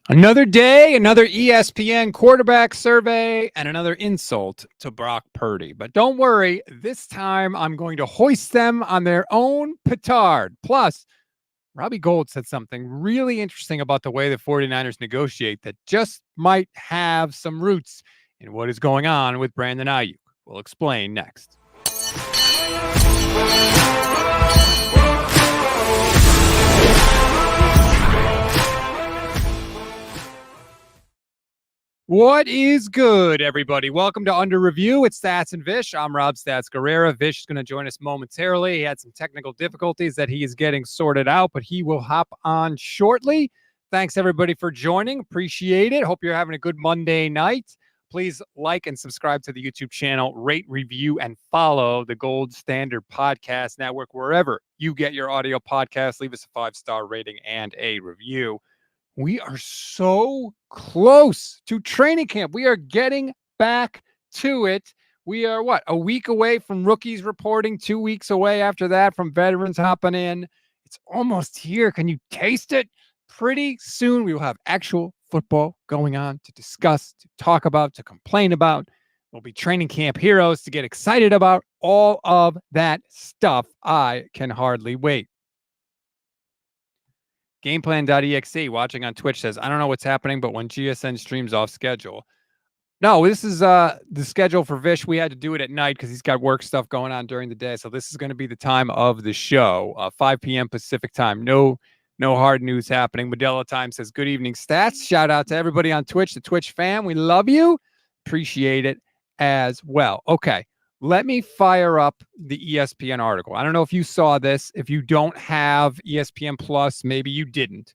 Another day, another ESPN quarterback survey, and another insult to Brock Purdy. But don't worry, this time I'm going to hoist them on their own petard. Plus, Robbie Gold said something really interesting about the way the 49ers negotiate that just might have some roots in what is going on with Brandon Ayuk. We'll explain next. What is good, everybody? Welcome to Under Review. It's Stats and Vish. I'm Rob Stats Guerrera. Vish is going to join us momentarily. He had some technical difficulties that he is getting sorted out, but he will hop on shortly. Thanks, everybody, for joining. Appreciate it. Hope you're having a good Monday night. Please like and subscribe to the YouTube channel, rate, review, and follow the Gold Standard Podcast Network wherever you get your audio podcasts. Leave us a 5-star rating and a review. We are so close to training camp. We are getting back to it. We are, a week away from rookies reporting, 2 weeks away after that from veterans hopping in. It's almost here. Can you taste it? Pretty soon we will have actual football going on to discuss, to talk about, to complain about. We'll be training camp heroes to get excited about. All of that stuff. I can hardly wait. Gameplan.exe watching on Twitch says, I don't know what's happening, but when GSN streams off schedule. No, this is the schedule for Vish. We had to do it at night because he's got work stuff going on during the day. So this is going to be the time of the show, 5 p.m. Pacific time. No hard news happening. Modelo Time says, good evening, Stats. Shout out to everybody on Twitch, the Twitch fam. We love you. Appreciate it as well. Okay. Let me fire up the ESPN article. I don't know if you saw this. If you don't have ESPN Plus, maybe you didn't.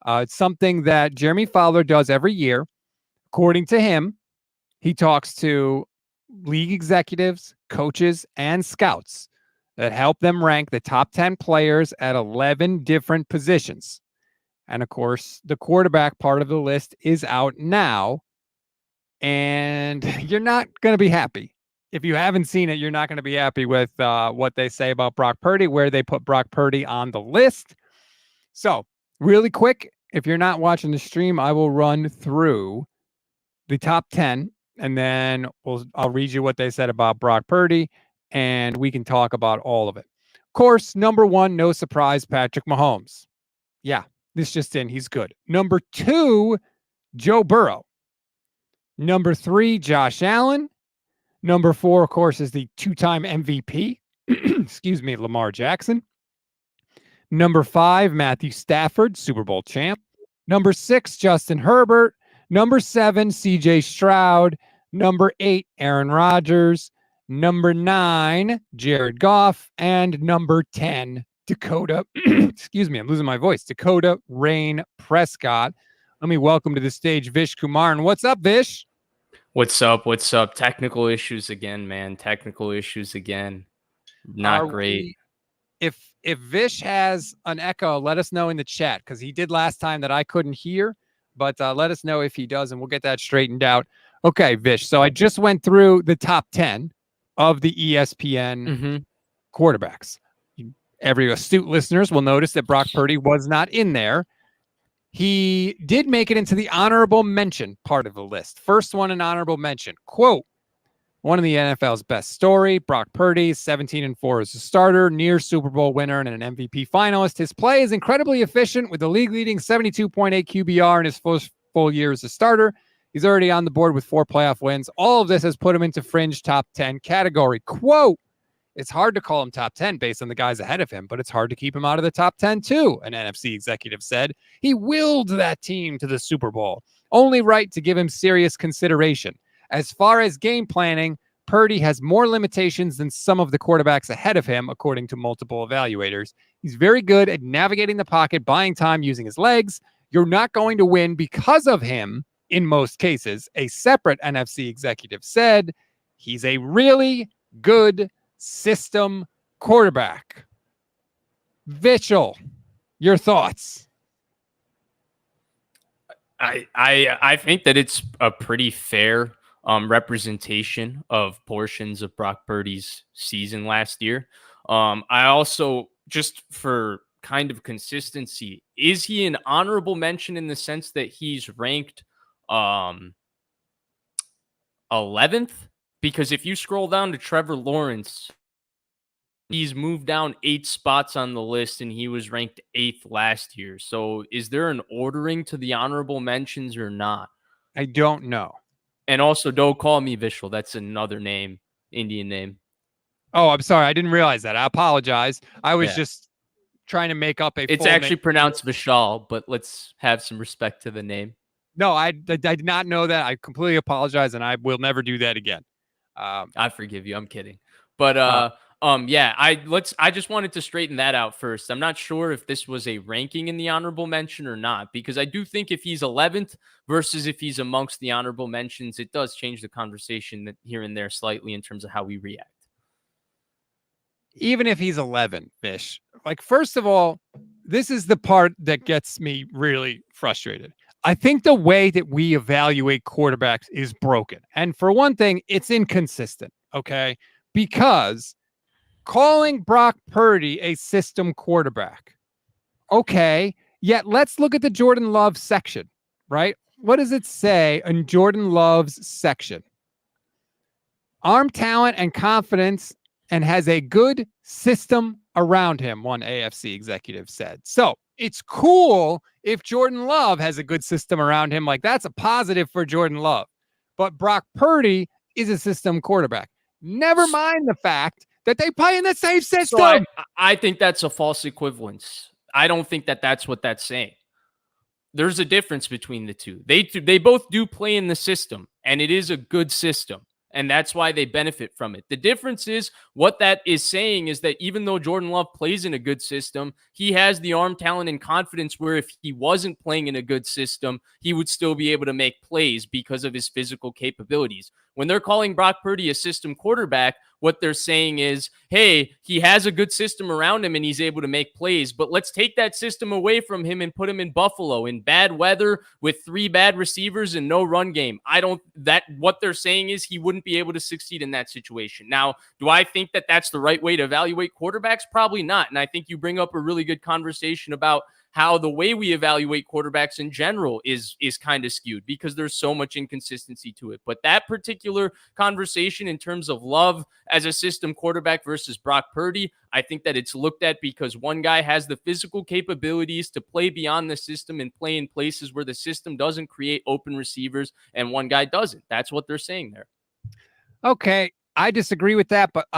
It's something that Jeremy Fowler does every year. According to him, he talks to league executives, coaches, and scouts that help them rank the top 10 players at 11 different positions. And of course, the quarterback part of the list is out now. And you're not going to be happy. If you haven't seen it, you're not going to be happy with what they say about Brock Purdy, where they put Brock Purdy on the list. So really quick, if you're not watching the stream, I will run through the top 10, and then I'll read you what they said about Brock Purdy, and we can talk about all of it. Of course, number 1, no surprise, Patrick Mahomes. Yeah, this just in, he's good. Number 2, Joe Burrow. Number 3, Josh Allen. Number 4, of course, is the 2-time MVP. Excuse me, Lamar Jackson. Number 5, Matthew Stafford, Super Bowl champ. Number 6, Justin Herbert. Number 7, CJ Stroud. Number 8, Aaron Rodgers. Number 9, Jared Goff. And number 10, Dakota, excuse me, I'm losing my voice, Dakota Rain Prescott. Let me welcome to the stage Vish Kumar. And what's up, Vish? What's up? What's up? Technical issues again, man. Technical issues again. Not great. If Vish has an echo, let us know in the chat, because he did last time that I couldn't hear. But let us know if he does, and we'll get that straightened out. Okay, Vish. So I just went through the top 10 of the ESPN quarterbacks. Every astute listeners will notice that Brock Purdy was not in there. He did make it into the honorable mention part of the list. First one in honorable mention. Quote, one of the NFL's best story, Brock Purdy, 17-4 as a starter, near Super Bowl winner and an MVP finalist. His play is incredibly efficient with the league-leading 72.8 QBR in his first full year as a starter. He's already on the board with 4 playoff wins. All of this has put him into fringe top 10 category. Quote, it's hard to call him top 10 based on the guys ahead of him, but it's hard to keep him out of the top 10 too, an NFC executive said. He willed that team to the Super Bowl. Only right to give him serious consideration. As far as game planning, Purdy has more limitations than some of the quarterbacks ahead of him, according to multiple evaluators. He's very good at navigating the pocket, buying time, using his legs. You're not going to win because of him in most cases. A separate NFC executive said he's a really good system quarterback. Vitchell, your thoughts? I think that it's a pretty fair representation of portions of Brock Purdy's season last year. I also, just for kind of consistency. Is he an honorable mention in the sense that he's ranked 11th? Because if you scroll down to Trevor Lawrence, he's moved down 8 spots on the list and he was ranked 8th last year. So is there an ordering to the honorable mentions or not? I don't know. And also, don't call me Vishal. That's another name, Indian name. Oh, I'm sorry. I didn't realize that. I apologize. I was just trying to make up a It's full actually name. pronounced Vishal, but let's have some respect to the name. No, I did not know that. I completely apologize, and I will never do that again. I forgive you. I'm kidding. But yeah, I just wanted to straighten that out first. I'm not sure if this was a ranking in the honorable mention or not, because I do think if he's 11th versus if he's amongst the honorable mentions, it does change the conversation here and there slightly in terms of how we react. Even if he's 11, Fish, like, first of all, this is the part that gets me really frustrated. I think the way that we evaluate quarterbacks is broken. And for one thing, it's inconsistent. Okay. Because calling Brock Purdy a system quarterback. Okay. Yet let's look at the Jordan Love section, right? What does it say in Jordan Love's section? Arm talent and confidence, and has a good system around him, one AFC executive said. So it's cool if Jordan Love has a good system around him. Like, that's a positive for Jordan Love. But Brock Purdy is a system quarterback. Never mind the fact that they play in the same system. So I think that's a false equivalence. I don't think that that's what that's saying. There's a difference between the two. They both do play in the system, and it is a good system. And that's why they benefit from it. The difference is what that is saying is that even though Jordan Love plays in a good system, he has the arm talent and confidence where if he wasn't playing in a good system, he would still be able to make plays because of his physical capabilities. When they're calling Brock Purdy a system quarterback, what they're saying is, hey, he has a good system around him and he's able to make plays, but let's take that system away from him and put him in Buffalo in bad weather with 3 bad receivers and no run game. What they're saying is he wouldn't be able to succeed in that situation. Now, do I think that that's the right way to evaluate quarterbacks? Probably not. And I think you bring up a really good conversation about how the way we evaluate quarterbacks in general is kind of skewed because there's so much inconsistency to it. But that particular conversation in terms of Love as a system quarterback versus Brock Purdy, I think that it's looked at because one guy has the physical capabilities to play beyond the system and play in places where the system doesn't create open receivers and one guy doesn't. That's what they're saying there. Okay. I disagree with that, but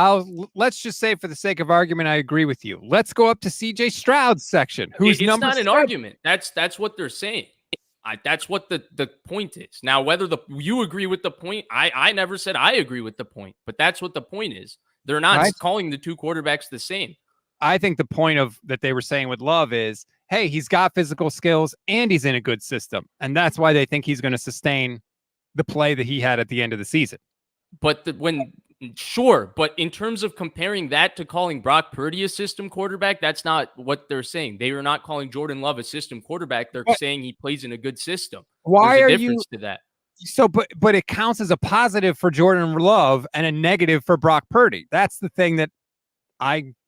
let's just say for the sake of argument, I agree with you. Let's go up to CJ Stroud's section. It's not an argument. That's what they're saying. That's what the point is. Now, whether you agree with the point, I never said I agree with the point, but that's what the point is. They're not calling the two quarterbacks the same. I think the point of that they were saying with Love is, hey, he's got physical skills and he's in a good system. And that's why they think he's going to sustain the play that he had at the end of the season. But sure, but in terms of comparing that to calling Brock Purdy a system quarterback, that's not what they're saying. They are not calling Jordan Love a system quarterback. They're saying he plays in a good system. Why There's a are difference you to that? So, but it counts as a positive for Jordan Love and a negative for Brock Purdy. That's the thing that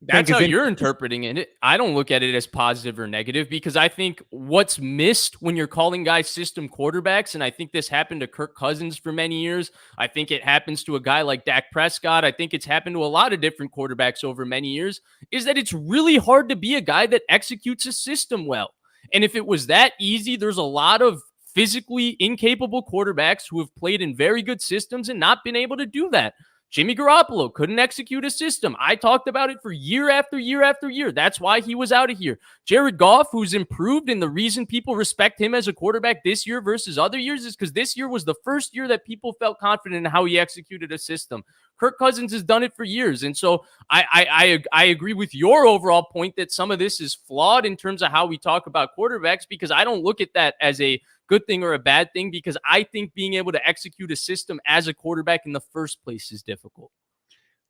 that's how you're interpreting it. I don't look at it as positive or negative because I think what's missed when you're calling guys system quarterbacks, and I think this happened to Kirk Cousins for many years. I think it happens to a guy like Dak Prescott. I think it's happened to a lot of different quarterbacks over many years, is that it's really hard to be a guy that executes a system well. And if it was that easy, there's a lot of physically incapable quarterbacks who have played in very good systems and not been able to do that. Jimmy Garoppolo couldn't execute a system. I talked about it for year after year after year. That's why he was out of here. Jared Goff, who's improved, and the reason people respect him as a quarterback this year versus other years is because this year was the first year that people felt confident in how he executed a system. Kirk Cousins has done it for years. And so I agree with your overall point that some of this is flawed in terms of how we talk about quarterbacks, because I don't look at that as a good thing or a bad thing, because I think being able to execute a system as a quarterback in the first place is difficult.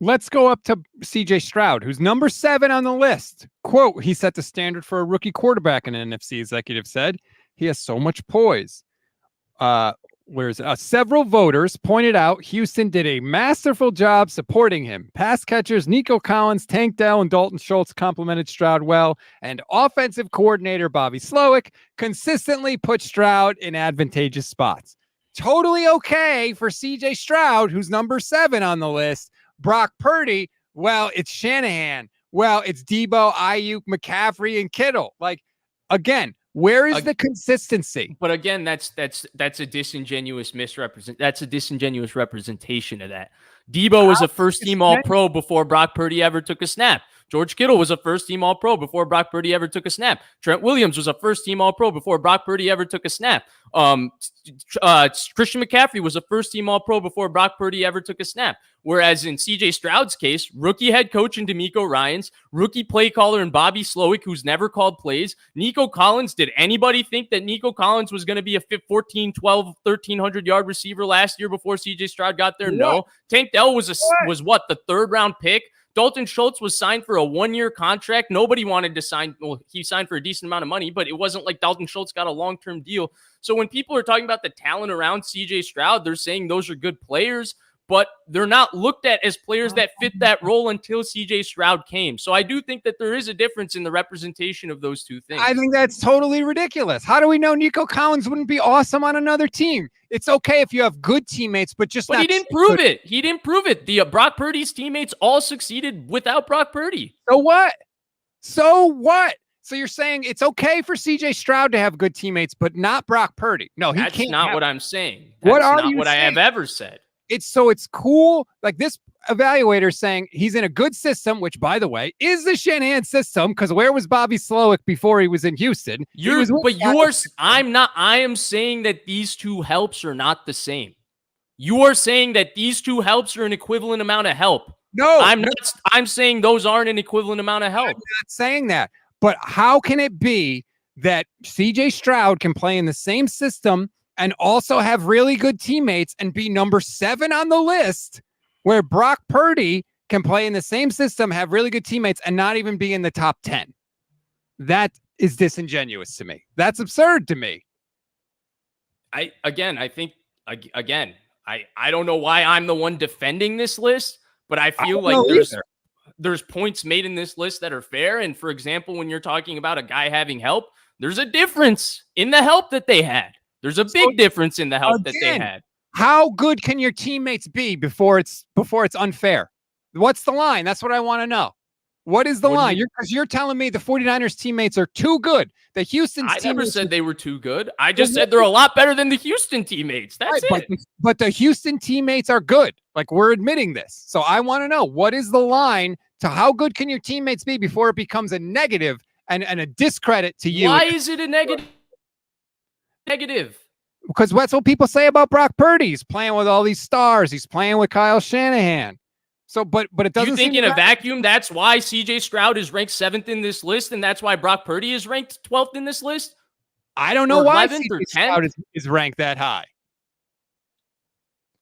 Let's go up to CJ Stroud, who's number 7 on the list. Quote, he set the standard for a rookie quarterback, an NFC executive said. He has so much poise. where's several voters pointed out Houston did a masterful job supporting him. Pass catchers Nico Collins, Tank Dell, and Dalton Schultz complimented Stroud well, and offensive coordinator Bobby Slowick consistently put Stroud in advantageous spots. Totally okay for CJ Stroud, who's number 7 on the list. Brock Purdy, well, it's Shanahan. Well, it's Debo, Ayuk, McCaffrey, and Kittle. Like, again, where is the consistency? But again, that's a disingenuous That's a disingenuous representation of that. Debo was a first-team All-Pro before Brock Purdy ever took a snap. George Kittle was a first-team All-Pro before Brock Purdy ever took a snap. Trent Williams was a first-team All-Pro before Brock Purdy ever took a snap. Christian McCaffrey was a first-team All-Pro before Brock Purdy ever took a snap. Whereas in CJ Stroud's case, rookie head coach in DeMeco Ryans, rookie play caller in Bobby Slowick, who's never called plays. Nico Collins, did anybody think that Nico Collins was going to be a 14, 12, 1,300-yard receiver last year before CJ Stroud got there? No. Tank Dell was what, the 3rd-round pick? Dalton Schultz was signed for a 1-year contract. Nobody wanted to sign. Well, he signed for a decent amount of money, but it wasn't like Dalton Schultz got a long-term deal. So when people are talking about the talent around CJ Stroud, they're saying those are good players, but they're not looked at as players that fit that role until CJ Stroud came. So I do think that there is a difference in the representation of those two things. I think that's totally ridiculous. How do we know Nico Collins wouldn't be awesome on another team? It's okay if you have good teammates, but he didn't prove it. He didn't prove it. The Brock Purdy's teammates all succeeded without Brock Purdy. So what? So you're saying it's okay for CJ Stroud to have good teammates, but not Brock Purdy? No, That's not what I'm saying. What That's are not you what I saying? have ever said. It's cool. Like this evaluator saying he's in a good system, which, by the way, is the Shanahan system. Because where was Bobby Slowick before he was in Houston? I am saying that these two helps are not the same. You are saying that these two helps are an equivalent amount of help. No, I'm saying those aren't an equivalent amount of help. I'm not saying that. But how can it be that CJ Stroud can play in the same system and also have really good teammates and be number 7 on the list, where Brock Purdy can play in the same system, have really good teammates, and not even be in the top 10? That is disingenuous to me. That's absurd to me. I don't know why I'm the one defending this list, but I feel like there's points made in this list that are fair. And for example, when you're talking about a guy having help, there's a difference in the help that they had. There's a big difference in the help that they had. How good can your teammates be before it's unfair? What's the line? That's what I want to know. What is the line? Because you're telling me the 49ers teammates are too good. The Houston teammates. I never said they were too good. I just said they're a lot better than the Houston teammates. That's it. But the Houston teammates are good. Like, we're admitting this. So I want to know, what is the line to how good can your teammates be before it becomes a negative and a discredit to you? Why is it a negative? Because that's what people say about Brock Purdy. He's playing with all these stars. He's playing with Kyle Shanahan. So, but it doesn't. You think in a vacuum that's why CJ Stroud is ranked 7th in this list, and that's why Brock Purdy is ranked 12th in this list? I don't know why CJ Stroud is ranked that high.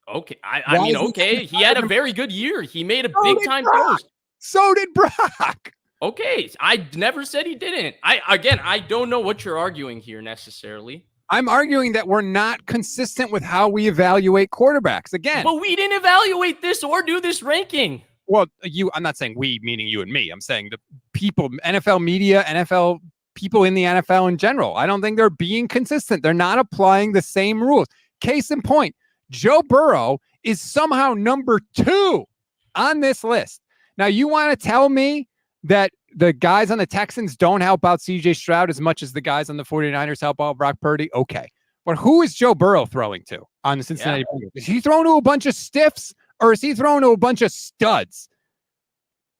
Okay, I mean, okay, he had a very good year. He made a big time throw. So did Brock. Okay, I never said he didn't. I don't know what you're arguing here necessarily. I'm arguing that we're not consistent with how we evaluate quarterbacks. Again, but we didn't evaluate this or do this ranking. Well, I'm not saying we, meaning you and me. I'm saying the people, NFL media, NFL people in the NFL in general. I don't think they're being consistent. They're not applying the same rules. Case in point, Joe Burrow is somehow number 2 on this list. Now, you want to tell me that the guys on the Texans don't help out CJ Stroud as much as the guys on the 49ers help out Brock Purdy? Okay. But who is Joe Burrow throwing to on the Cincinnati Bengals? Is he throwing to a bunch of stiffs, or is he throwing to a bunch of studs?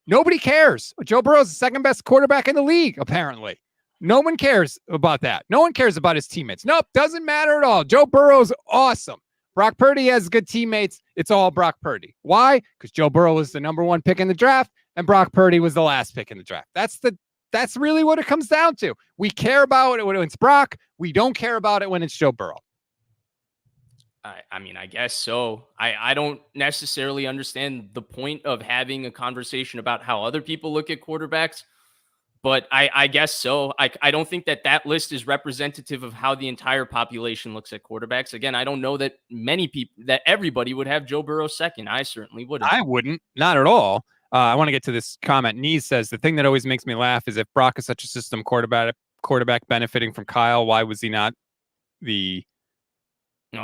Nobody cares. Joe Burrow is the second best quarterback in the league, apparently. No one cares about that. No one cares about his teammates. Nope, doesn't matter at all. Joe Burrow's awesome. Brock Purdy has good teammates. It's all Brock Purdy. Why? Because Joe Burrow was the number 1 pick in the draft, and Brock Purdy was the last pick in the draft. That's really what it comes down to. We care about it when it's Brock. We don't care about it when it's Joe Burrow. I mean, I guess so. I don't necessarily understand the point of having a conversation about how other people look at quarterbacks. But I guess so. I don't think that list is representative of how the entire population looks at quarterbacks. Again, I don't know that many people, that everybody would have Joe Burrow second. I certainly wouldn't. I wouldn't, not at all. I want to get to this comment. Nees says the thing that always makes me laugh is if Brock is such a system quarterback benefiting from Kyle, why was he not the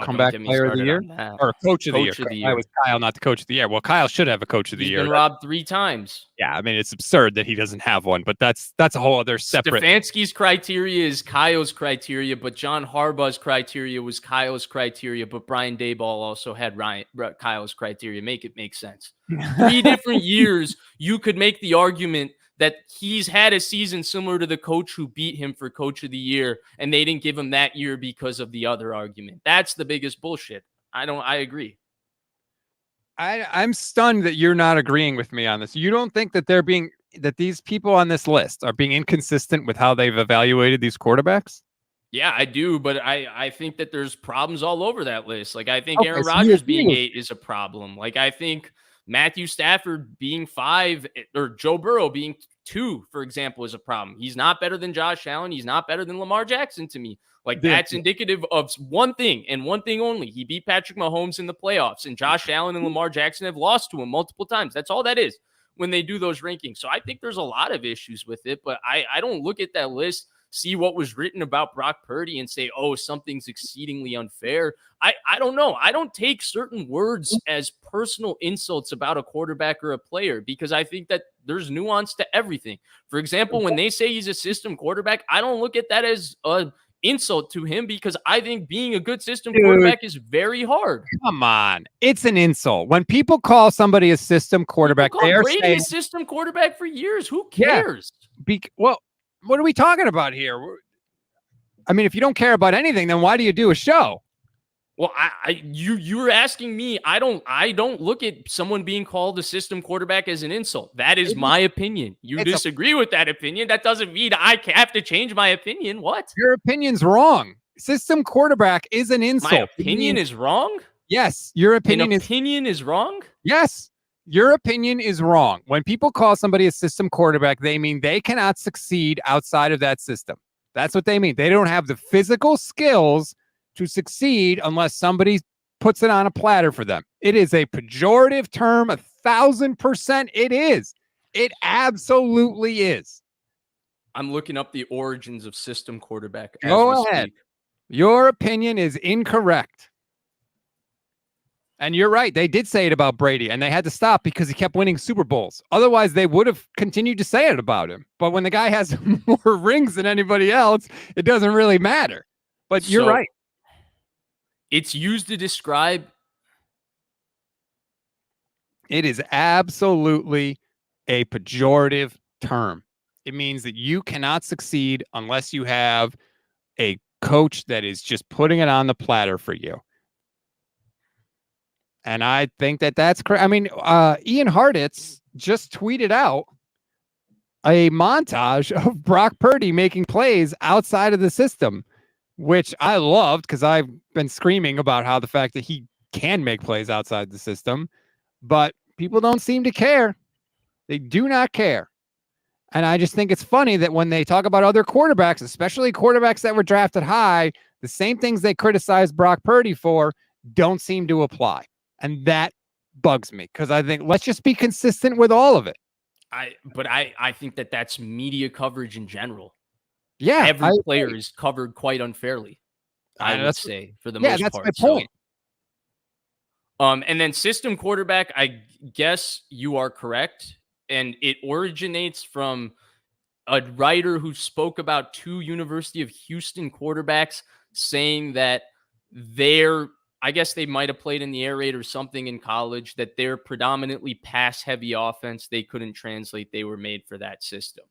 comeback player of the year or coach of the year? Why was Kyle not the coach of the year? Well, Kyle should have a coach of the year. He's been robbed 3 times. Yeah, I mean, it's absurd that he doesn't have one, but that's a whole other separate. Stefanski's criteria is Kyle's criteria, but John Harbaugh's criteria was Kyle's criteria, but Brian Daboll also had Kyle's criteria. Make it make sense. 3 different years, you could make the argument that he's had a season similar to the coach who beat him for coach of the year, and they didn't give him that year because of the other argument. That's the biggest bullshit. I agree. I'm stunned that you're not agreeing with me on this. You don't think that these people on this list are being inconsistent with how they've evaluated these quarterbacks? Yeah, I do, but I think that there's problems all over that list. Like, I think Aaron Rodgers being 8 is a problem. Like, I think Matthew Stafford being 5 or Joe Burrow being 2, for example, is a problem. He's not better than Josh Allen. He's not better than Lamar Jackson to me. Like, that's indicative of one thing and one thing only. He beat Patrick Mahomes in the playoffs, and Josh Allen and Lamar Jackson have lost to him multiple times. That's all that is when they do those rankings. So I think there's a lot of issues with it, but I don't look at that list, see what was written about Brock Purdy and say, oh, something's exceedingly unfair. I don't know. I don't take certain words as personal insults about a quarterback or a player because I think that there's nuance to everything. For example, when they say he's a system quarterback, I don't look at that as a insult to him because I think being a good system quarterback is very hard. Come on. It's an insult. When people call somebody a system quarterback, they are Brady saying a system quarterback for years. Who cares? Yeah, well, what are we talking about here? I mean, if you don't care about anything, then why do you do a show? Well, you're asking me. I don't look at someone being called a system quarterback as an insult. That is my opinion. You disagree with that opinion. That doesn't mean I have to change my opinion. What? Your opinion's wrong. System quarterback is an insult. My opinion is wrong? Yes. Your opinion is wrong? Yes. Your opinion is wrong. When people call somebody a system quarterback, they mean they cannot succeed outside of that system. That's what they mean. They don't have the physical skills to succeed unless somebody puts it on a platter for them. It is a pejorative term, 1,000%. It is. It absolutely is. I'm looking up the origins of system quarterback. Go ahead. Your opinion is incorrect. And you're right. They did say it about Brady, and they had to stop because he kept winning Super Bowls. Otherwise, they would have continued to say it about him. But when the guy has more rings than anybody else, it doesn't really matter. But you're right. It's used to describe. It is absolutely a pejorative term. It means that you cannot succeed unless you have a coach that is just putting it on the platter for you. And I think that that's correct. I mean, Ian Hartitz just tweeted out a montage of Brock Purdy making plays outside of the system, which I loved because I've been screaming about how the fact that he can make plays outside the system, but people don't seem to care. They do not care. And I just think it's funny that when they talk about other quarterbacks, especially quarterbacks that were drafted high, the same things they criticize Brock Purdy for don't seem to apply. And that bugs me because I think let's just be consistent with all of it. But I think that that's media coverage in general. Yeah. Every player is covered quite unfairly, I would say, for the most part. Yeah, that's my point. And then system quarterback, I guess you are correct. And it originates from a writer who spoke about 2 University of Houston quarterbacks saying that I guess they might have played in the air raid or something in college, that they're predominantly pass-heavy offense. They couldn't translate. They were made for that system.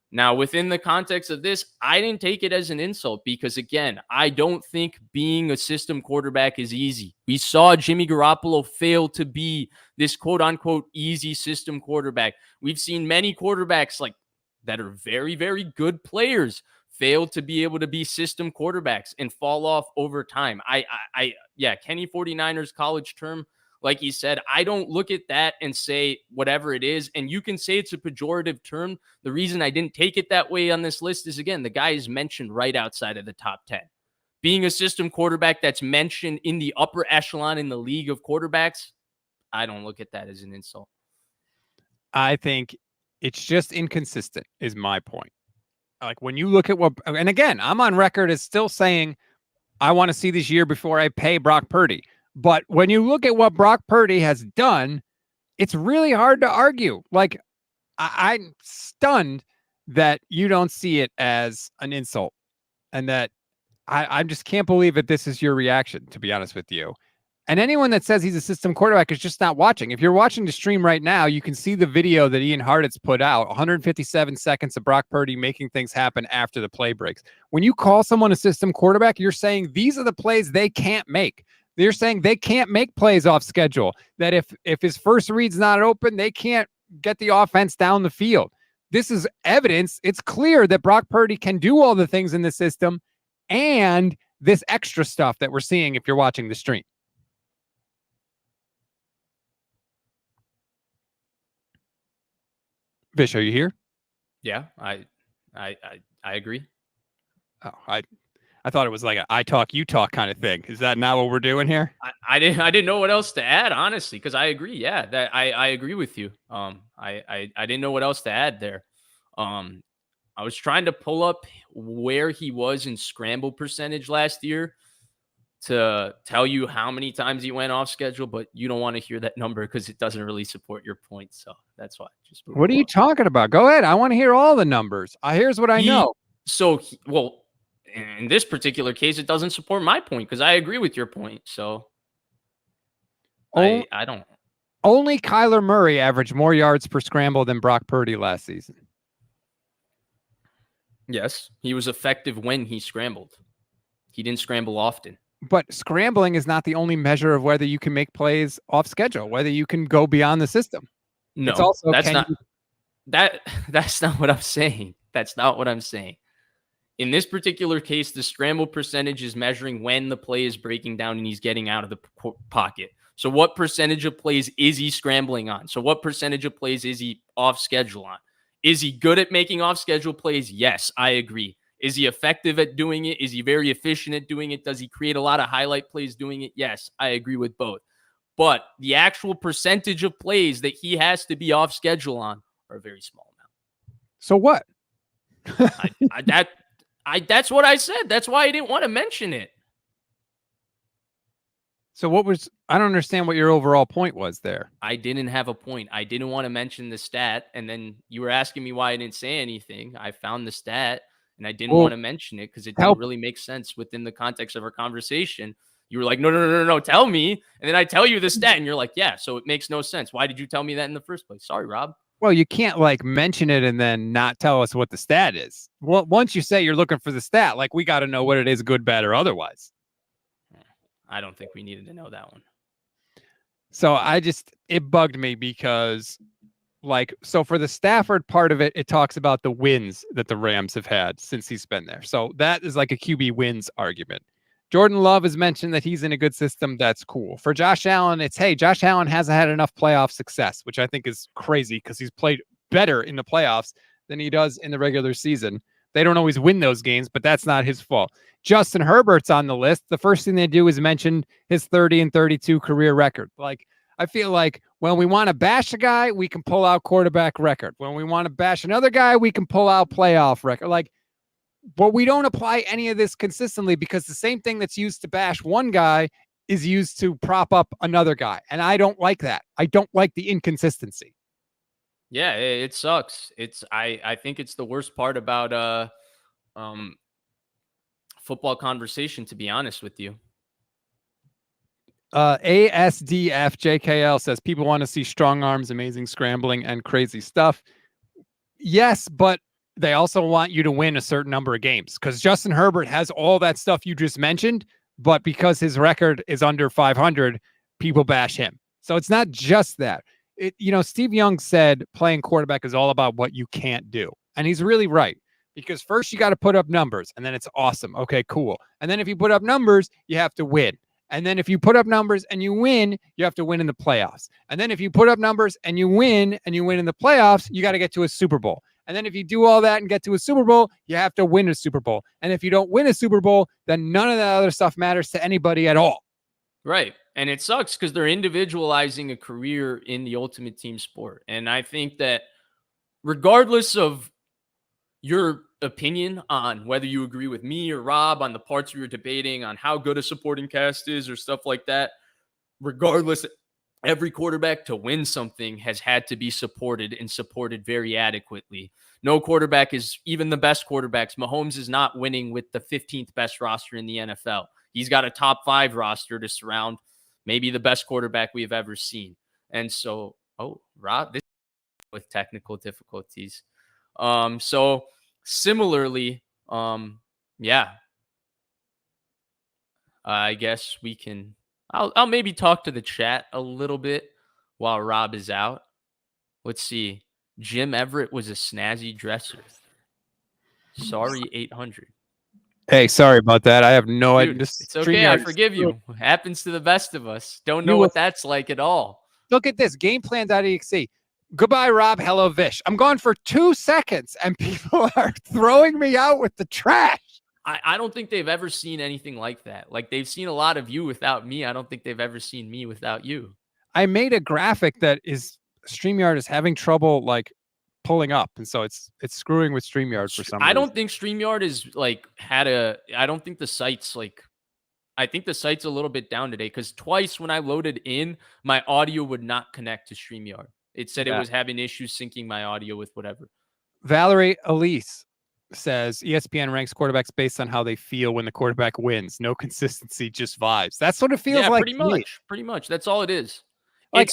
Now, within the context of this, I didn't take it as an insult because, again, I don't think being a system quarterback is easy. We saw Jimmy Garoppolo fail to be this quote-unquote easy system quarterback. We've seen many quarterbacks that are very, very good players fail to be able to be system quarterbacks and fall off over time. Kenny 49ers college term, Like he said, I don't look at that and say whatever it is. And you can say it's a pejorative term. The reason I didn't take it that way on this list is, again, the guy is mentioned right outside of the top 10. Being a system quarterback that's mentioned in the upper echelon in the league of quarterbacks, I don't look at that as an insult. I think it's just inconsistent is my point. Like when you look at what, and again, I'm on record as still saying I want to see this year before I pay Brock Purdy. But when you look at what Brock Purdy has done, it's really hard to argue. Like I'm stunned that you don't see it as an insult, and that I just can't believe that this is your reaction, to be honest with you. And anyone that says he's a system quarterback is just not watching. If you're watching the stream right now, you can see the video that Ian Hartitz put out, 157 seconds of Brock Purdy making things happen after the play breaks. When you call someone a system quarterback, you're saying these are the plays they can't make. They're saying they can't make plays off schedule, that if his first read's not open, they can't get the offense down the field. This is evidence. It's clear that Brock Purdy can do all the things in the system and this extra stuff that we're seeing if you're watching the stream. Vish, are you here? Yeah, I agree. Oh, I thought it was like a I talk, you talk kind of thing. Is that not what we're doing here? I didn't know what else to add, honestly, because I agree. Yeah, that I agree with you. I didn't know what else to add there. I was trying to pull up where he was in scramble percentage last year to tell you how many times he went off schedule, but you don't want to hear that number because it doesn't really support your point. So that's why. What are you talking about? Go ahead. I want to hear all the numbers. Here's what I know. Well, in this particular case, it doesn't support my point because I agree with your point. So I don't. Only Kyler Murray averaged more yards per scramble than Brock Purdy last season. Yes, he was effective when he scrambled. He didn't scramble often. But scrambling is not the only measure of whether you can make plays off schedule, whether you can go beyond the system. No, it's also, that's not what I'm saying. That's not what I'm saying. In this particular case, the scramble percentage is measuring when the play is breaking down and he's getting out of the pocket. So what percentage of plays is he scrambling on? So what percentage of plays is he off schedule on? Is he good at making off schedule plays? Yes, I agree. Is he effective at doing it? Is he very efficient at doing it? Does he create a lot of highlight plays doing it? Yes, I agree with both. But the actual percentage of plays that he has to be off schedule on are a very small amount. So what? That's what I said. That's why I didn't want to mention it. So I don't understand what your overall point was there. I didn't have a point. I didn't want to mention the stat. And then you were asking me why I didn't say anything. I found the stat and I didn't want to mention it because it didn't really make sense within the context of our conversation. You were like, no, tell me. And then I tell you the stat and you're like, yeah, so it makes no sense. Why did you tell me that in the first place? Sorry, Rob. Well, you can't like mention it and then not tell us what the stat is. Well, once you say you're looking for the stat, like we got to know what it is, good, bad, or otherwise. I don't think we needed to know that one. So it bugged me because so for the Stafford part of it, it talks about the wins that the Rams have had since he's been there. So that is like a QB wins argument. Jordan Love has mentioned that he's in a good system. That's cool. For Josh Allen, it's, hey, Josh Allen hasn't had enough playoff success, which I think is crazy because he's played better in the playoffs than he does in the regular season. They don't always win those games, but that's not his fault. Justin Herbert's on the list. The first thing they do is mention his 30-32 career record. Like, I feel like when we want to bash a guy, we can pull out quarterback record. When we want to bash another guy, we can pull out playoff record. But we don't apply any of this consistently because the same thing that's used to bash one guy is used to prop up another guy. And I don't like that. I don't like the inconsistency. Yeah, it sucks. I think it's the worst part about football conversation, to be honest with you. ASDF JKL says people want to see strong arms, amazing scrambling, and crazy stuff. Yes, but they also want you to win a certain number of games because Justin Herbert has all that stuff you just mentioned, but because his record is under 500, people bash him. So it's not just that. Steve Young said playing quarterback is all about what you can't do. And he's really right. Because first you got to put up numbers and then it's awesome. Okay, cool. And then if you put up numbers, you have to win. And then if you put up numbers and you win, you have to win in the playoffs. And then if you put up numbers and you win in the playoffs, you got to get to a Super Bowl. And then if you do all that and get to a Super Bowl, you have to win a Super Bowl. And if you don't win a Super Bowl, then none of that other stuff matters to anybody at all. Right. And it sucks because they're individualizing a career in the ultimate team sport. And I think that regardless of your opinion on whether you agree with me or Rob on the parts we were debating on how good a supporting cast is or stuff like that, regardless, every quarterback to win something has had to be supported and supported very adequately. No quarterback is, even the best quarterbacks. Mahomes is not winning with the 15th best roster in the NFL. He's got a top 5 roster to surround maybe the best quarterback we have ever seen. And so, Rob, this with technical difficulties. So similarly, I guess we can, I'll maybe talk to the chat a little bit while Rob is out. Let's see. Jim Everett was a snazzy dresser. Sorry, 800. Hey, sorry about that. I have no idea. It's okay. I forgive you. It happens to the best of us. Don't know what that's like at all. Look at this. Gameplan.exe. Goodbye, Rob. Hello, Vish. I'm gone for 2 seconds, and people are throwing me out with the trash. I don't think they've ever seen anything like that. Like, they've seen a lot of you without me. I don't think they've ever seen me without you. I made a graphic that is StreamYard is having trouble like pulling up, and so it's screwing with StreamYard for some reason. I don't think StreamYard is like I don't think the site's like, I think the site's a little bit down today because twice when I loaded in, my audio would not connect to StreamYard. It said it was having issues syncing my audio with whatever. Valerie Elise says ESPN ranks quarterbacks based on how they feel when the quarterback wins. No consistency, just vibes. That's what it feels like. Pretty much. That's all it is. Like,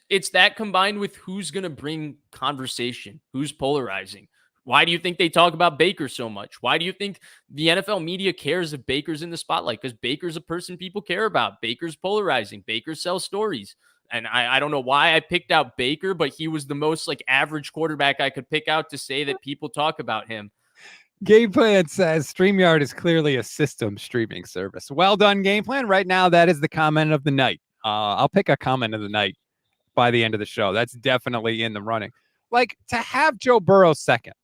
it's that combined with who's going to bring conversation, who's polarizing. Why do you think they talk about Baker so much? Why do you think the NFL media cares if Baker's in the spotlight? Because Baker's a person people care about. Baker's polarizing. Baker sells stories. And I don't know why I picked out Baker, but he was the most like average quarterback I could pick out to say that people talk about him. Game Plan says StreamYard is clearly a system streaming service. Well done, Game Plan. Right now, that is the comment of the night. I'll pick a comment of the night by the end of the show. That's definitely in the running. Like, to have Joe Burrow second.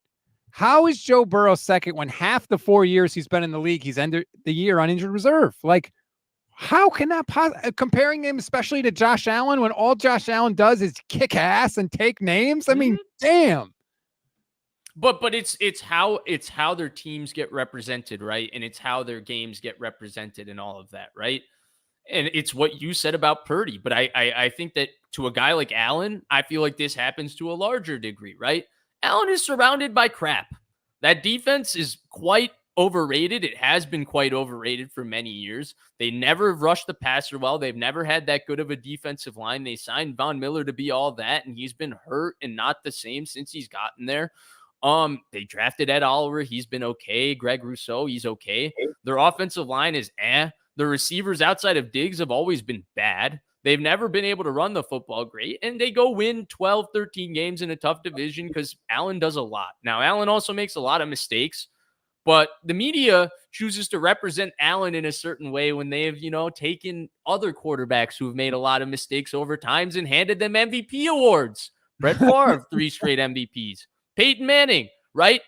How is Joe Burrow second when half the 4 years he's been in the league, he's ended the year on injured reserve? Like, how can that comparing him especially to Josh Allen when all Josh Allen does is kick ass and take names? I mean, damn. But it's how their teams get represented, right? And it's how their games get represented and all of that, right? And it's what you said about Purdy. But I think that to a guy like Allen, I feel like this happens to a larger degree, right? Allen is surrounded by crap. That defense is quite overrated. It has been quite overrated for many years. They never rushed the passer well. They've never had that good of a defensive line. They signed Von Miller to be all that, and he's been hurt and not the same since he's gotten there. They drafted Ed Oliver. He's been okay. Greg Rousseau, he's okay. Their offensive line is The receivers outside of Diggs have always been bad. They've never been able to run the football great, and they go win 12, 13 games in a tough division because Allen does a lot. Now, Allen also makes a lot of mistakes, but the media chooses to represent Allen in a certain way when they have, taken other quarterbacks who have made a lot of mistakes over times and handed them MVP awards. Brett Favre, 3 straight MVPs. Peyton Manning, right?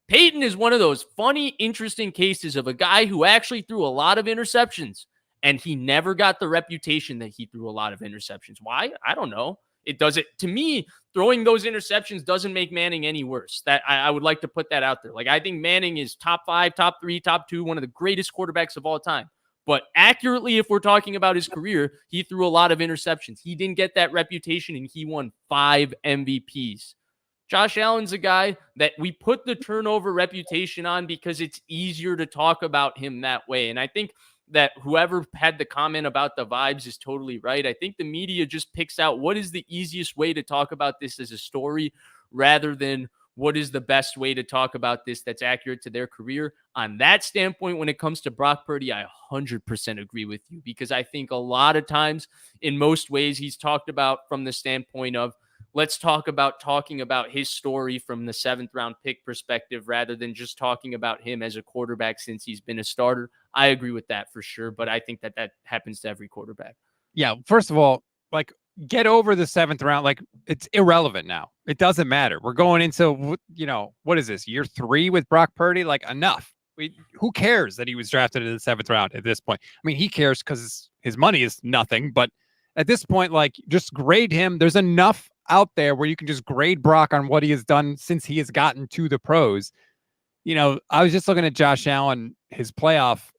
Peyton is one of those funny, interesting cases of a guy who actually threw a lot of interceptions, and he never got the reputation that he threw a lot of interceptions. Why? I don't know. To me, throwing those interceptions doesn't make Manning any worse. That I would like to put that out there. Like, I think Manning is top 5, top 3, top 2, one of the greatest quarterbacks of all time. But accurately, if we're talking about his career, he threw a lot of interceptions. He didn't get that reputation, and he won 5 MVPs. Josh Allen's a guy that we put the turnover reputation on because it's easier to talk about him that way. And I think that whoever had the comment about the vibes is totally right. I think the media just picks out what is the easiest way to talk about this as a story rather than what is the best way to talk about this that's accurate to their career. On that standpoint, when it comes to Brock Purdy, I 100% agree with you because I think a lot of times in most ways he's talked about from the standpoint of let's talk about talking about his story from the 7th round pick perspective rather than just talking about him as a quarterback since he's been a starter. I agree with that for sure, but I think that happens to every quarterback. Yeah, first of all, like, get over the 7th round. Like, it's irrelevant now. It doesn't matter. We're going into, what is this, year 3 with Brock Purdy? Like, enough. Who cares that he was drafted in the 7th round at this point? I mean, he cares because his money is nothing, but at this point, like, just grade him. There's enough out there where you can just grade Brock on what he has done since he has gotten to the pros. I was just looking at Josh Allen, his playoff,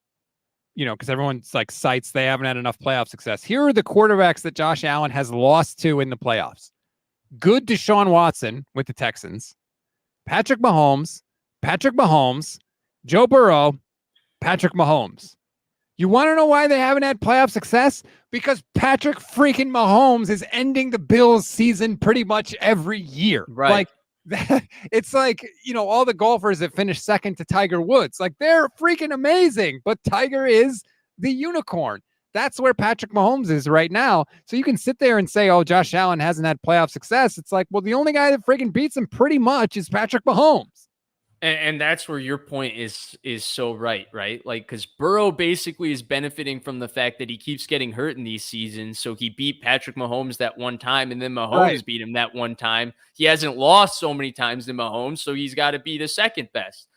because everyone's like cites they haven't had enough playoff success. Here are the quarterbacks that Josh Allen has lost to in the playoffs. Good Deshaun Watson with the Texans, Patrick Mahomes, Joe Burrow, Patrick Mahomes. You want to know why they haven't had playoff success? Because Patrick freaking Mahomes is ending the Bills season pretty much every year. Right. Like, it's like, all the golfers that finished second to Tiger Woods, like, they're freaking amazing, but Tiger is the unicorn. That's where Patrick Mahomes is right now. So you can sit there and say, oh, Josh Allen hasn't had playoff success. It's like, well, the only guy that freaking beats him pretty much is Patrick Mahomes. And that's where your point is so right? Like, because Burrow basically is benefiting from the fact that he keeps getting hurt in these seasons. So he beat Patrick Mahomes that one time, and then Mahomes beat him that one time. He hasn't lost so many times to Mahomes, so he's got to be the second best.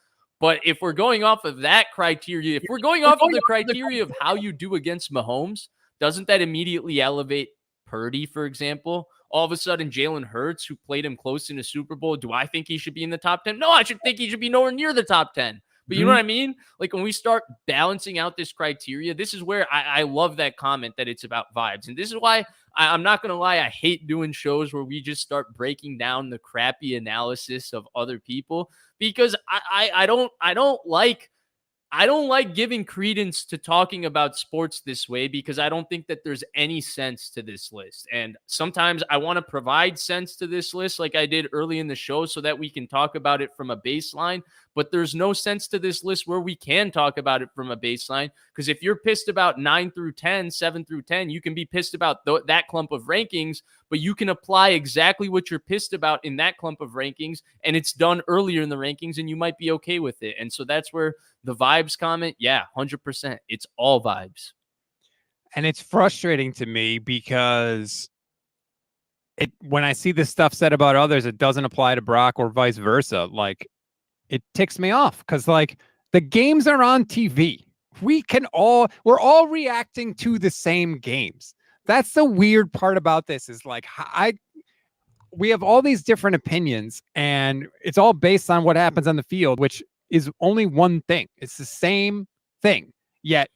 But if we're going off of that criteria, if we're going off of the criteria of how you do against Mahomes, doesn't that immediately elevate Purdy, for example? All of a sudden, Jalen Hurts, who played him close in a Super Bowl, do I think he should be in the top 10? No, I should think he should be nowhere near the top 10. But you know what I mean? Like, when we start balancing out this criteria, this is where I love that comment that it's about vibes. And this is why I'm not going to lie, I hate doing shows where we just start breaking down the crappy analysis of other people, because I don't like giving credence to talking about sports this way, because I don't think that there's any sense to this list. And sometimes I want to provide sense to this list like I did early in the show so that we can talk about it from a baseline. But there's no sense to this list where we can talk about it from a baseline, because if you're pissed about 9 through 10, 7 through 10, you can be pissed about that clump of rankings, but you can apply exactly what you're pissed about in that clump of rankings, and it's done earlier in the rankings, and you might be okay with it. And so that's where the vibes comment, 100%. It's all vibes. And it's frustrating to me because when I see this stuff said about others, it doesn't apply to Brock or vice versa. Like, it ticks me off because, like, the games are on TV. We're all reacting to the same games. That's the weird part about this, is like, we have all these different opinions, and it's all based on what happens on the field, which is only one thing. It's the same thing. Yet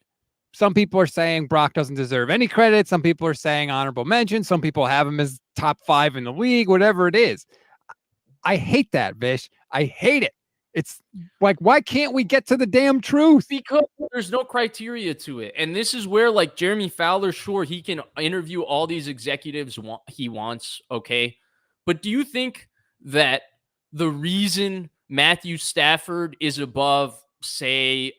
some people are saying Brock doesn't deserve any credit. Some people are saying honorable mention. Some people have him as top 5 in the league, whatever it is. I hate that, Vish. I hate it. It's like, why can't we get to the damn truth? Because there's no criteria to it. And this is where, like, Jeremy Fowler, sure, he can interview all these executives he wants, okay? But do you think that the reason Matthew Stafford is above, say,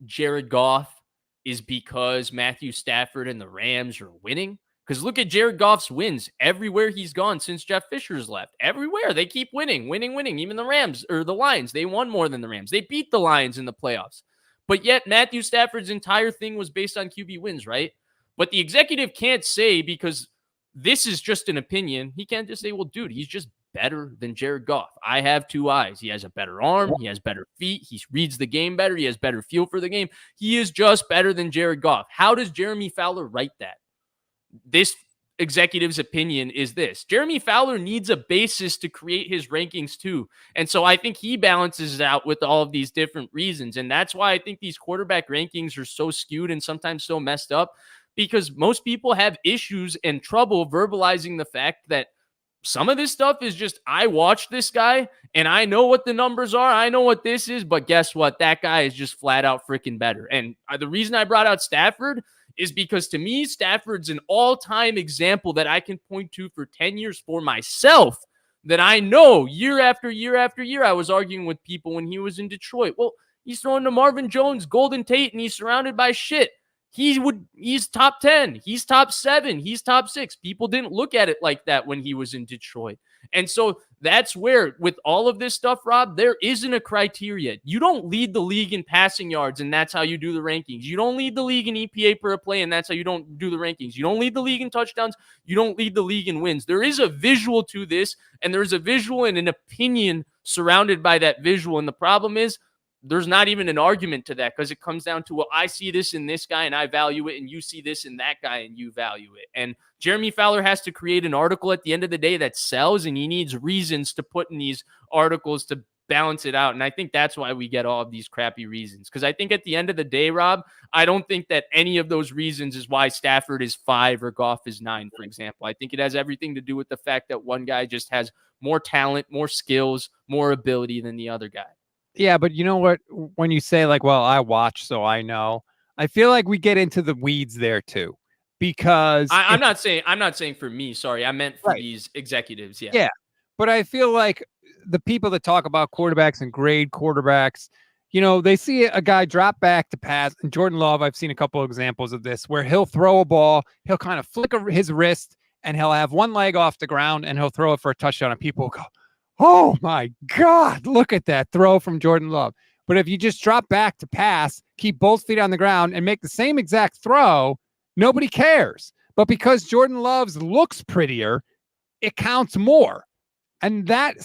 Jared Goff is because Matthew Stafford and the Rams are winning? Because look at Jared Goff's wins everywhere he's gone since Jeff Fisher's left. Everywhere. They keep winning. Even the Rams or the Lions, they won more than the Rams. They beat the Lions in the playoffs. But yet Matthew Stafford's entire thing was based on QB wins, right? But the executive can't say, because this is just an opinion, he can't just say, well, dude, he's just better than Jared Goff. I have 2 eyes. He has a better arm. He has better feet. He reads the game better. He has better feel for the game. He is just better than Jared Goff. How does Jeremy Fowler write that? This executive's opinion is this. Jeremy Fowler needs a basis to create his rankings too. And so I think he balances it out with all of these different reasons. And that's why I think these quarterback rankings are so skewed and sometimes so messed up, because most people have issues and trouble verbalizing the fact that some of this stuff is just, I watch this guy and I know what the numbers are. I know what this is, but guess what? That guy is just flat out freaking better. And the reason I brought out Stafford is because, to me, Stafford's an all-time example that I can point to for 10 years for myself, that I know year after year after year. I was arguing with people when he was in Detroit. Well, he's throwing to Marvin Jones, Golden Tate, and he's surrounded by shit. he's top 10, he's top 7, he's top 6. People didn't look at it like that when he was in Detroit. And so that's where, with all of this stuff, Rob, there isn't a criteria. You don't lead the league in passing yards, and that's how you do the rankings. You don't lead the league in EPA per play, and that's how you don't do the rankings. You don't lead the league in touchdowns. You don't lead the league in wins. There is a visual to this, and there's a visual and an opinion surrounded by that visual. And the problem is, there's not even an argument to that, because it comes down to, well, I see this in this guy and I value it, and you see this in that guy and you value it. And Jeremy Fowler has to create an article at the end of the day that sells, and he needs reasons to put in these articles to balance it out. And I think that's why we get all of these crappy reasons. Because I think at the end of the day, Rob, I don't think that any of those reasons is why Stafford is 5 or Goff is 9, for example. I think it has everything to do with the fact that one guy just has more talent, more skills, more ability than the other guy. Yeah, but you know what? When you say like, well, I watch, so I know, I feel like we get into the weeds there too, because I'm not saying for me. Sorry, I meant for these executives. Yeah. But I feel like the people that talk about quarterbacks and grade quarterbacks, you know, they see a guy drop back to pass. And Jordan Love, I've seen a couple of examples of this, where he'll throw a ball, he'll kind of flick his wrist, and he'll have one leg off the ground, and he'll throw it for a touchdown, and people will go, oh my God, look at that throw from Jordan Love. But if you just drop back to pass, keep both feet on the ground, and make the same exact throw, nobody cares. But because Jordan Love's looks prettier, it counts more. And that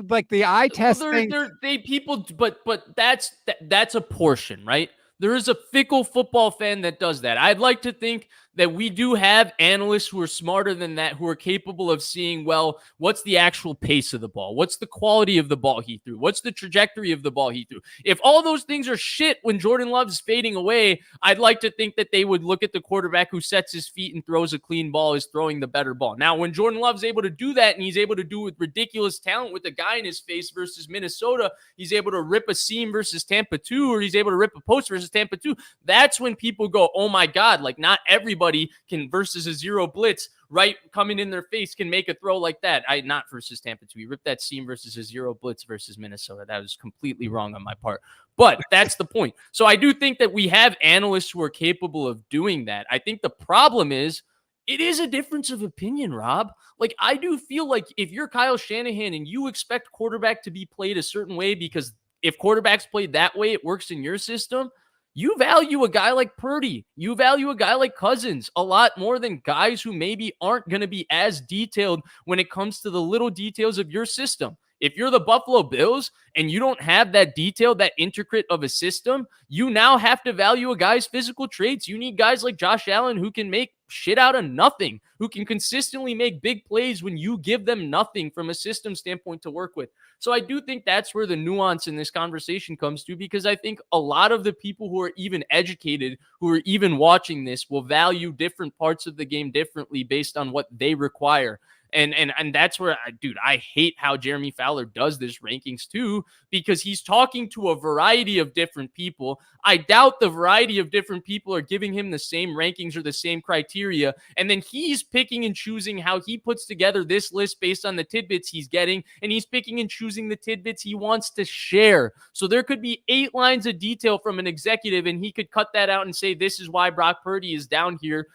like the eye test thing. But that's a portion, right? There is a fickle football fan that does that. I'd like to think that we do have analysts who are smarter than that, who are capable of seeing, well, what's the actual pace of the ball? What's the quality of the ball he threw? What's the trajectory of the ball he threw? If all those things are shit when Jordan Love is fading away, I'd like to think that they would look at the quarterback who sets his feet and throws a clean ball as throwing the better ball. Now, when Jordan Love's able to do that, and he's able to do it with ridiculous talent with a guy in his face versus Minnesota, he's able to rip a seam versus Tampa 2, or he's able to rip a post versus Tampa 2. That's when people go, oh my God, like not everybody can versus a zero blitz, right? Coming in their face can make a throw like that. Not versus Tampa 2. He ripped that seam versus a zero blitz versus Minnesota. That was completely wrong on my part. But that's the point. So I do think that we have analysts who are capable of doing that. I think the problem is, it is a difference of opinion, Rob. Like, I do feel like if you're Kyle Shanahan and you expect quarterback to be played a certain way, because if quarterback's played that way, it works in your system, you value a guy like Purdy. You value a guy like Cousins a lot more than guys who maybe aren't going to be as detailed when it comes to the little details of your system. If you're the Buffalo Bills and you don't have that detailed, that intricate of a system, you now have to value a guy's physical traits. You need guys like Josh Allen who can make shit out of nothing, who can consistently make big plays when you give them nothing from a system standpoint to work with. So I do think that's where the nuance in this conversation comes to, because I think a lot of the people who are even educated, who are even watching this, will value different parts of the game differently based on what they require. And that's where, I hate how Jeremy Fowler does this rankings too, because he's talking to a variety of different people. I doubt the variety of different people are giving him the same rankings or the same criteria. And then he's picking and choosing how he puts together this list based on the tidbits he's getting. And he's picking and choosing the tidbits he wants to share. So there could be 8 lines of detail from an executive, and he could cut that out and say, this is why Brock Purdy is down here,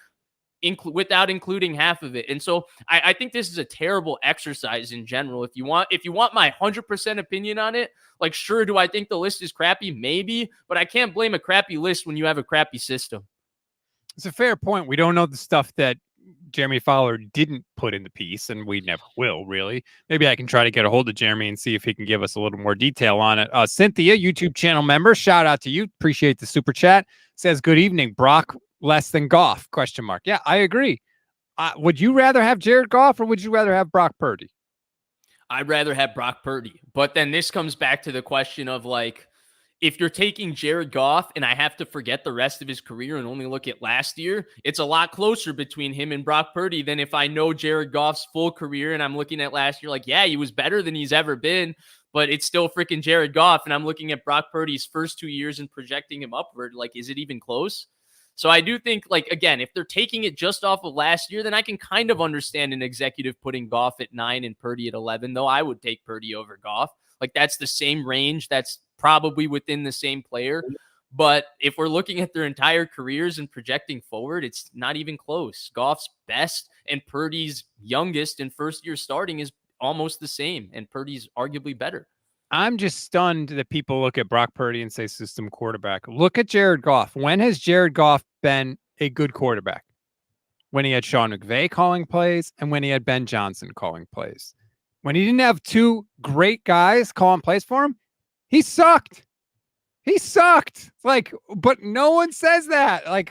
without including half of it. And so I think this is a terrible exercise in general. If you want my 100% opinion on it, like, sure, do I think the list is crappy? Maybe, but I can't blame a crappy list when you have a crappy system. It's a fair point. We don't know the stuff that Jeremy Fowler didn't put in the piece, and we never will, really. Maybe I can try to get a hold of Jeremy and see if he can give us a little more detail on it. Cynthia, YouTube channel member, shout out to you. Appreciate the super chat. Says, good evening, Brock. Less than Goff? ? Yeah, I agree. Would you rather have Jared Goff, or would you rather have Brock Purdy? I'd rather have Brock Purdy. But then this comes back to the question of, like, if you're taking Jared Goff and I have to forget the rest of his career and only look at last year, it's a lot closer between him and Brock Purdy than if I know Jared Goff's full career and I'm looking at last year like, yeah, he was better than he's ever been, but it's still freaking Jared Goff. And I'm looking at Brock Purdy's first 2 years and projecting him upward. Like, is it even close? So I do think, like, again, if they're taking it just off of last year, then I can kind of understand an executive putting Goff at 9 and Purdy at 11, though I would take Purdy over Goff. Like, that's the same range. That's probably within the same player. But if we're looking at their entire careers and projecting forward, it's not even close. Goff's best and Purdy's youngest and first year starting is almost the same, and Purdy's arguably better. I'm just stunned that people look at Brock Purdy and say system quarterback. Look at Jared Goff. When has Jared Goff been a good quarterback? When he had Sean McVay calling plays and when he had Ben Johnson calling plays. When he didn't have two great guys calling plays for him, he sucked. He sucked. Like, but no one says that. Like,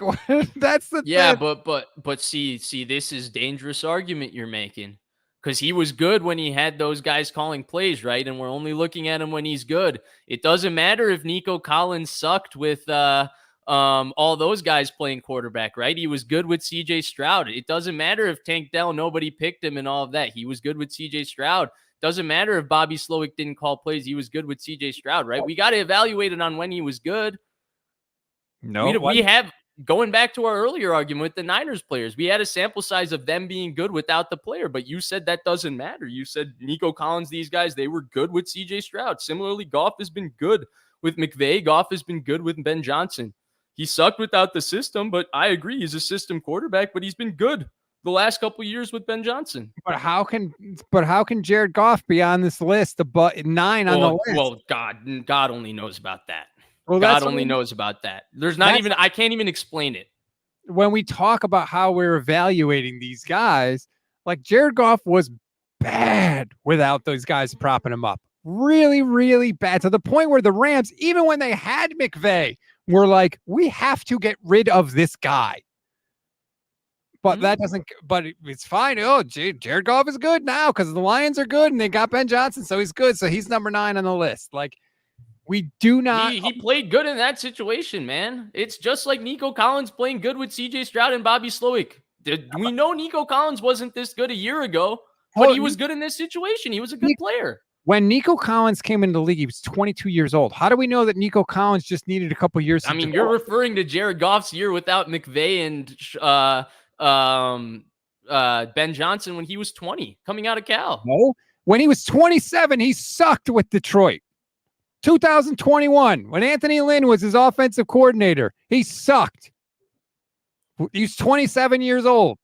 that's the yeah, thing. but see, this is dangerous argument you're making. Because he was good when he had those guys calling plays, right? And we're only looking at him when he's good. It doesn't matter if Nico Collins sucked with all those guys playing quarterback, right? He was good with CJ Stroud. It doesn't matter if Tank Dell, nobody picked him and all of that. He was good with CJ Stroud. Doesn't matter if Bobby Slowick didn't call plays. He was good with CJ Stroud, right? We got to evaluate it on when he was good. No, we have, going back to our earlier argument with the Niners players, we had a sample size of them being good without the player, but you said that doesn't matter. You said Nico Collins, these guys, they were good with CJ Stroud. Similarly, Goff has been good with McVay. Goff has been good with Ben Johnson. He sucked without the system, but I agree he's a system quarterback, but he's been good the last couple of years with Ben Johnson. But how can Jared Goff be on this list? The 9 on the list. Well, God only knows about that. Well, God only knows about that. There's not even, I can't even explain it. When we talk about how we're evaluating these guys, like Jared Goff was bad without those guys propping him up. Really, really bad, to the point where the Rams, even when they had McVay, were like, we have to get rid of this guy. But that doesn't, but it's fine. Oh, Jared Goff is good now because the Lions are good and they got Ben Johnson, so he's good. So he's number 9 on the list. Like, we do not. He played good in that situation, man. It's just like Nico Collins playing good with CJ Stroud and Bobby Slowick. We know Nico Collins wasn't this good a year ago, but he was good in this situation. He was a good player. When Nico Collins came into the league, he was 22 years old. How do we know that Nico Collins just needed a couple years? I mean, you're referring to Jared Goff's year without McVay and Ben Johnson when he was 20, coming out of Cal. No, when he was 27, he sucked with Detroit. 2021, when Anthony Lynn was his offensive coordinator, he sucked. He's 27 years old.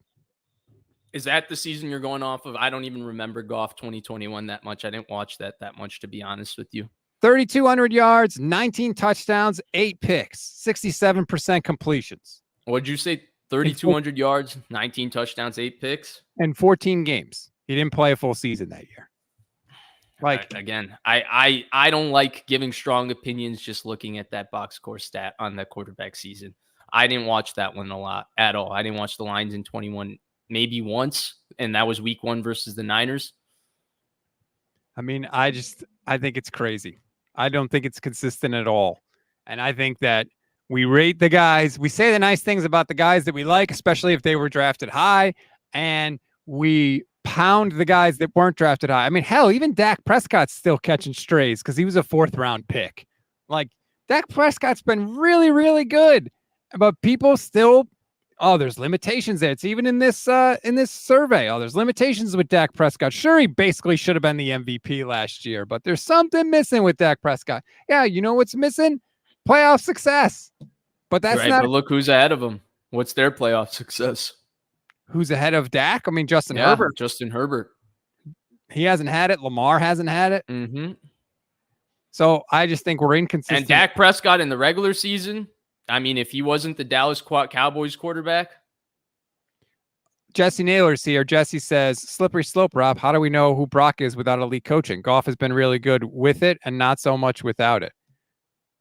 Is that the season you're going off of? I don't even remember Goff 2021 that much. I didn't watch that much, to be honest with you. 3,200 yards, 19 touchdowns, 8 picks, 67% completions. What'd you say? 3,200 yards, 19 touchdowns, 8 picks? And 14 games. He didn't play a full season that year. Like, again, I don't like giving strong opinions just looking at that box score stat on the quarterback season. I didn't watch that one a lot at all. I didn't watch the Lions in 21, maybe once, and that was week 1 versus the Niners. I mean, I think it's crazy. I don't think it's consistent at all. And I think that we rate the guys, we say the nice things about the guys that we like, especially if they were drafted high, and we pound the guys that weren't drafted high. I mean, hell, even Dak Prescott's still catching strays because he was a 4th round pick. Like, Dak Prescott's been really, really good, but people still, there's limitations there. It's even in this survey. There's limitations with Dak Prescott. Sure, he basically should have been the MVP last year, but there's something missing with Dak Prescott. Yeah, you know what's missing? Playoff success. But that's right, not. But look who's ahead of him. What's their playoff success? Who's ahead of Dak? I mean, Justin Herbert. Justin Herbert. He hasn't had it. Lamar hasn't had it. Mm-hmm. So I just think we're inconsistent. And Dak Prescott in the regular season, I mean, if he wasn't the Dallas Cowboys quarterback. Jesse Naylor's here. Jesse says, slippery slope, Rob. How do we know who Brock is without elite coaching? Goff has been really good with it and not so much without it.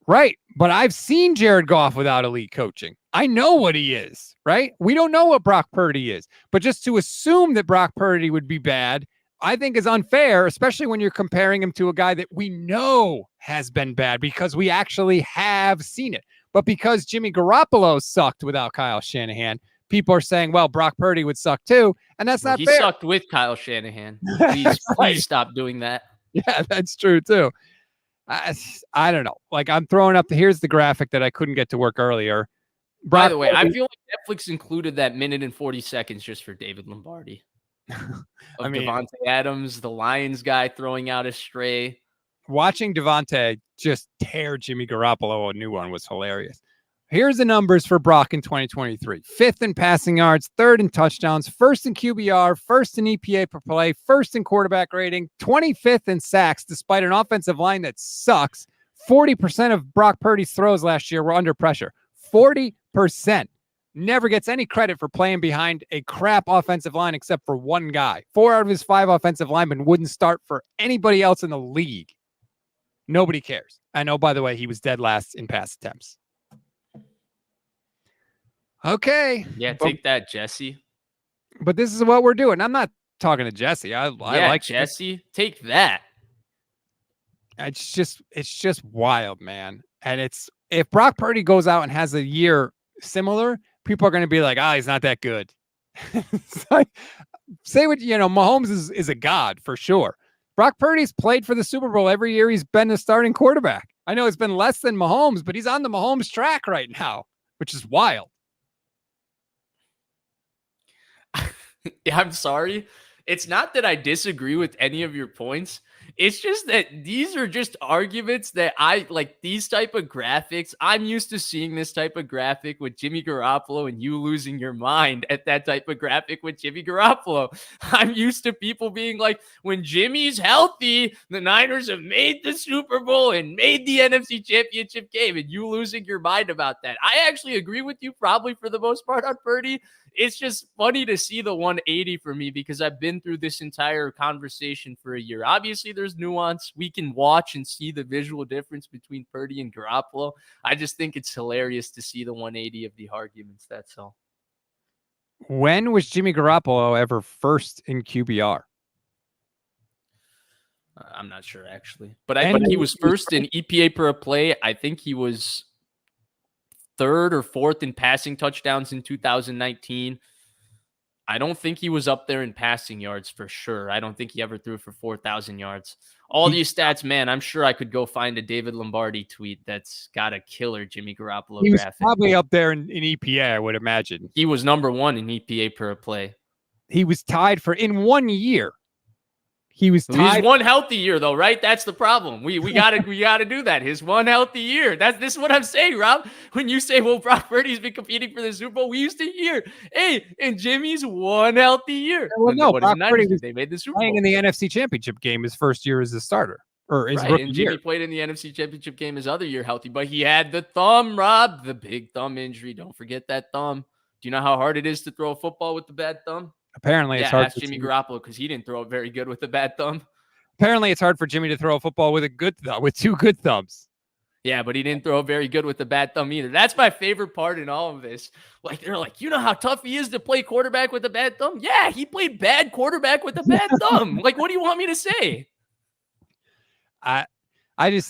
Right. But I've seen Jared Goff without elite coaching. I know what he is, right? We don't know what Brock Purdy is. But just to assume that Brock Purdy would be bad, I think is unfair, especially when you're comparing him to a guy that we know has been bad because we actually have seen it. But because Jimmy Garoppolo sucked without Kyle Shanahan, people are saying, well, Brock Purdy would suck too. And that's not fair. He sucked with Kyle Shanahan. Please stop doing that. Yeah, that's true too. I don't know. Like, I'm throwing up here's the graphic that I couldn't get to work earlier. By the way, I feel like Netflix included that minute and 40 seconds just for David Lombardi. I mean, Devontae Adams, the Lions guy throwing out a stray. watching Devontae just tear Jimmy Garoppolo a new one was hilarious. Here's the numbers for Brock in 2023. 5th in passing yards, 3rd in touchdowns, 1st in QBR, 1st in EPA per play, 1st in quarterback rating, 25th in sacks, despite an offensive line that sucks. 40% of Brock Purdy's throws last year were under pressure. 40%. Never gets any credit for playing behind a crap offensive line except for one guy. 4 out of his 5 offensive linemen wouldn't start for anybody else in the league. Nobody cares. I know, by the way, he was dead last in pass attempts. Okay. Yeah, take that, Jesse. But this is what we're doing. I'm not talking to Jesse. I like Jesse. This. Take that. It's just wild, man. And if Brock Purdy goes out and has a year similar, people are going to be like, he's not that good. It's like, say what, Mahomes is a god for sure. Brock Purdy's played for the Super Bowl every year he's been the starting quarterback. I know it's been less than Mahomes, but he's on the Mahomes track right now, which is wild. Yeah, I'm sorry. It's not that I disagree with any of your points. It's just that these are just arguments that I like. These type of graphics, I'm used to seeing this type of graphic with Jimmy Garoppolo and you losing your mind at that type of graphic with Jimmy Garoppolo. I'm used to people being like, when Jimmy's healthy, the Niners have made the Super Bowl and made the NFC Championship game, and you losing your mind about that. I actually agree with you probably for the most part on Purdy. It's just funny to see the 180 for me because I've been through this entire conversation for a year. Obviously, there's nuance. We can watch and see the visual difference between Purdy and Garoppolo. I just think it's hilarious to see the 180 of the arguments. That's all. When was Jimmy Garoppolo ever first in QBR? I'm not sure, actually. But I think he was first in EPA per play. I think he was 3rd or 4th in passing touchdowns in 2019. I don't think he was up there in passing yards for sure. I don't think he ever threw for 4,000 yards. All these stats, man, I'm sure I could go find a David Lombardi tweet that's got a killer Jimmy Garoppolo he was graphic. Probably up there in EPA, I would imagine. He was number 1 in EPA per play. He was tied in 1 year. He was tied. His one healthy year, though, right? That's the problem. We gotta do that. His one healthy year. This is what I'm saying, Rob. When you say, well, Brock Purdy's been competing for the Super Bowl, we used to hear, hey, and Jimmy's one healthy year. Well, no, Brock Purdy was they made the Super Bowl. Playing in the NFC Championship game his first year as a starter. Or his right, and Jimmy played in the NFC Championship game his other year healthy, but he had the thumb, Rob, the big thumb injury. Don't forget that thumb. Do you know how hard it is to throw a football with the bad thumb? Apparently, it's hard. Ask Jimmy Garoppolo because he didn't throw it very good with the bad thumb. Apparently, it's hard for Jimmy to throw a football with with 2 good thumbs. Yeah, but he didn't throw very good with the bad thumb either. That's my favorite part in all of this. Like, they're like, you know how tough he is to play quarterback with a bad thumb? Yeah, he played bad quarterback with a bad thumb. Like, what do you want me to say? Are you